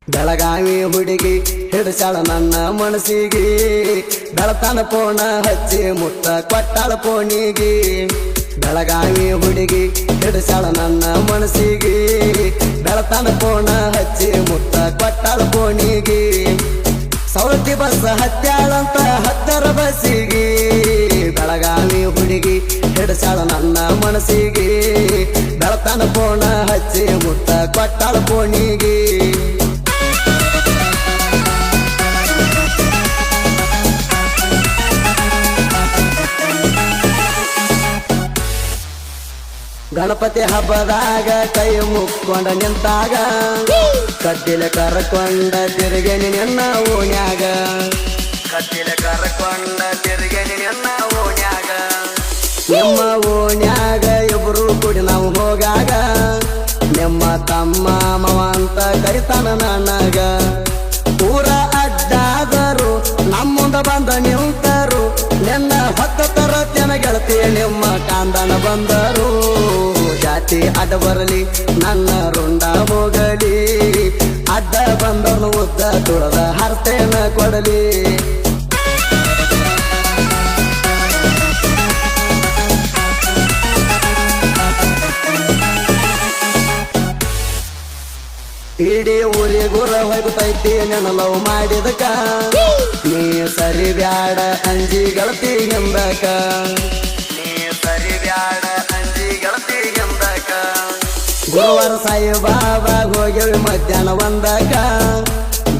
ಬೆಳಗಾವಿ ಹುಡುಗಿ ಹಿಡಿಸಾಳ ನನ್ನ ಮನಸ್ಸಿಗೆ ಬೆಳತನ ಪೋಣ ಹಚ್ಚಿ ಮುತ್ತ ಕೊಟ್ಟಾಳ ಪೋಣಿಗೆ ಬೆಳಗಾವಿ ಹುಡುಗಿ ಹಿಡಿಸಾಳ ನನ್ನ ಮನಸ್ಸಿಗೆ ಬೆಳತನ ಪೋಣ ಹಚ್ಚಿ ಮುತ್ತ ಕೊಟ್ಟಾಳ ಪೋಣಿಗೆ ಸೌತಿ ಬಸ್ ಹತ್ಯಾಳಂತ ಹತ್ತರ ಬಸ್ಸಿಗೆ ಬೆಳಗಾವಿ ಹುಡುಗಿ ಹಿಡಿಸಾಳ ನನ್ನ ಮನಸ್ಸಿಗೆ ಬೆಳತನ ಪೋಣ ಹಚ್ಚಿ ಮುತ್ತ ಕೊಟ್ಟಾಳ ಪೋಣಿಗೆ ಗಣಪತಿ ಹಬ್ಬದಾಗ ಕೈ ಮುಕ್ಕೊಂಡ ನಿಂತಾಗ ಕದ್ದಿಲ ಕರ್ಕೊಂಡ ತಿರುಗೇನಿ ನಿನ್ನ ಓಣ್ಯಾಗ ಕದ್ದಿಲ ಕರ್ಕೊಂಡ ತಿರುಗೇನಿ ನಿನ್ನ ಓಣ್ಯಾಗ ನಿಮ್ಮ ಓಣ್ಯಾಗ ಇಬ್ರು ಕೂಡಿ ನಾವು ಹೋಗಾಗ ನಿಮ್ಮ ತಮ್ಮ ಮಾವ ಅಂತ ಕರಿತಾನ ನನಗ ಪೂರ ಅಡ್ಡಾದರು ನಮ್ಮುಂದ ಬಂದ ನಿಂತರು ನಿನ್ನ ಹೊತ್ತ ತರತ್ಯನ ಗೆಳತಿ ನಿಮ್ಮ ಕಾಂದನ ಬಂದರು ಜಾತಿ ಅಡ್ಡ ಬರಲಿ ನನ್ನ ರುಂಡ ಹೋಗಲಿ ಅಡ್ಡ ಬಂದವನು ಉದ್ದ ತುಳದ ಹರ್ತೇನ ಕೊಡಲಿ ಇಡೀ ಊರಿಗುರ ಹೋಗುತ್ತೈತಿ ನನ್ನ ಲವ್ ಮಾಡಿದಕ ನೀ ಸರಿ ಬ್ಯಾಡ ಅಂಜಿ ಗೆಳತಿ ಎಂದಕ ನೀ ಸರಿ ಬ್ಯಾಡ ಅಂಜಿ ಗೆಳತಿ ಎಂದಕ ಗುರುವಾರ ಸಾಯಿಬಾಬಾ ಹೋಗ್ಯವಿ ಮಧ್ಯಾಹ್ನ ಒಂದಕ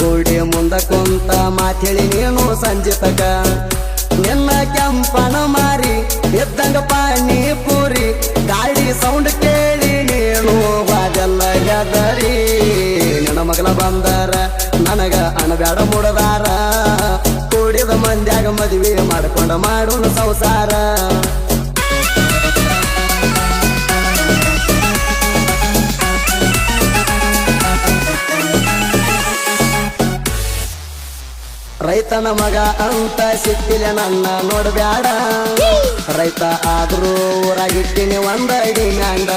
ಗೋಡಿ ಮುಂದ ಕುಂತ ಮಾತೇಳಿ ನೀನು ಸಂಜಿತಕ ನಿನ್ನ ಕೆಂಪನ ಮಾರಿ ಎದ್ದಂಗ ಪಾನಿ ಪೂರಿ ಗಾಡಿ ಸೌಂಡ್ ಕೇಳಿ ನೀನು ಬಾಜಲ್ಲ ಹೆದರಿ ನಿನ್ನ ಮಗಲ ಬಂದಾರ ನನಗ ಅಣಬ್ಯಾಡ ಮುಡದಾರ ಕೂಡಿದ ಮಂದ್ಯಾಗ ಮದುವೆ ಮಾಡ್ಕೊಂಡ ಮಾಡೋಣ ಸಂಸಾರ ರೈತನ ಮಗ ಅಂತ ಸಿಕ್ಕಿಲ್ಲ ನನ್ನ ನೋಡ್ಬ್ಯಾಡ ರೈತ ಆದ್ರೂ ಊರಾಗಿಟ್ಟಿನಿ ಒಂದಡಿ ಮ್ಯಾಂಡ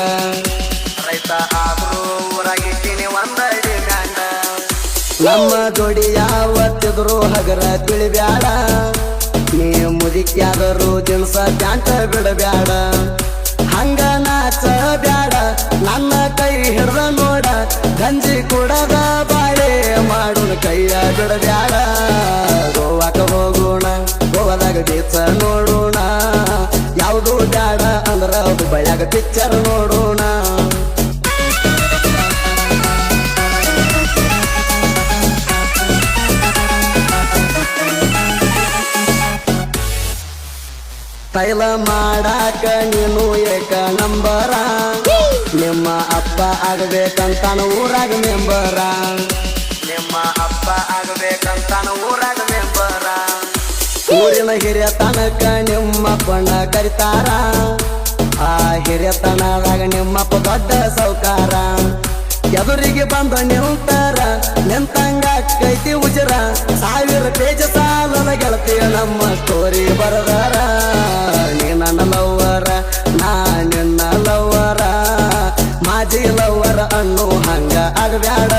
ರೈತ ಆದ್ರೂ ಊರಾಗಿಟ್ಟಿನಿ ಒಂದಡಿ ಮ್ಯಾಂಡ ನಮ್ಮ ಜೋಡಿ ಯಾವತ್ತಿದ್ರು ಹಗರ ತಿಳಿಬ್ಯಾಡ ನೀ ಮುದಿಕ್ಯಾದರೂ ದಿನಸ ಪ್ಯಾಂಟ ಬಿಡಬ್ಯಾಡ ಹಂಗ ನಾಚ ಬ್ಯಾಡ ನನ್ನ ಕೈ ಹಿಡ್ದ ನೋಡ ಗಂಜಿ ಕುಡದ ಬಾಳೆ ಮಾಡೋಣ ಕೈಯ ಬಿಡಬ್ಯಾಡ ಗೋವಾಕ ಹೋಗೋಣ ಗೋವಾದಾಗ ಬೀಚ ನೋಡೋಣ ಯಾವುದು ಬ್ಯಾಡ ಅಂದ್ರ ಹುಬ್ಬಳ್ಯಾಗ ಪಿಕ್ಚರ್ ನೋಡೋಣ ತೈಲ ಮಾಡಾಕ ನೀನು ಏಕ ನಂಬರ ನಿಮ್ಮ ಅಪ್ಪ ಆಗಬೇಕಂತಾನ ಊರಾಗ ಮೆಂಬರ ನಿಮ್ಮ ಅಪ್ಪ ಆಗಬೇಕಂತಾನ ಊರಾಗ ಮೆಂಬರ ಊರಿನ ಹಿರಿಯ ತನಕ ನಿಮ್ಮಪ್ಪನ ಕರಿತಾರ ಆ ಹಿರಿಯ ತನದಾಗ ನಿಮ್ಮಪ್ಪ ದೊಡ್ಡ ಸೌಕಾರ ಎದುರಿಗೆ ಬಂದ ನಿಂತಾರ ನಿಂತಂಗ ಕೈತಿ ಉಜರ 1000 ಪೇಜ ಸಾಲದ ಗೆಳತಿಯ ನಮ್ಮ ಸ್ಟೋರಿ ಬರದಾರ ನೀ ನನ್ನ ಲವ್ವರ ನಾ ನಿನ್ನ ಲವ್ವರ ಮಾಜಿ ಲವ್ವರ ಅನ್ನೋ ಹಂಗ ಆಗಬ್ಯಾಡ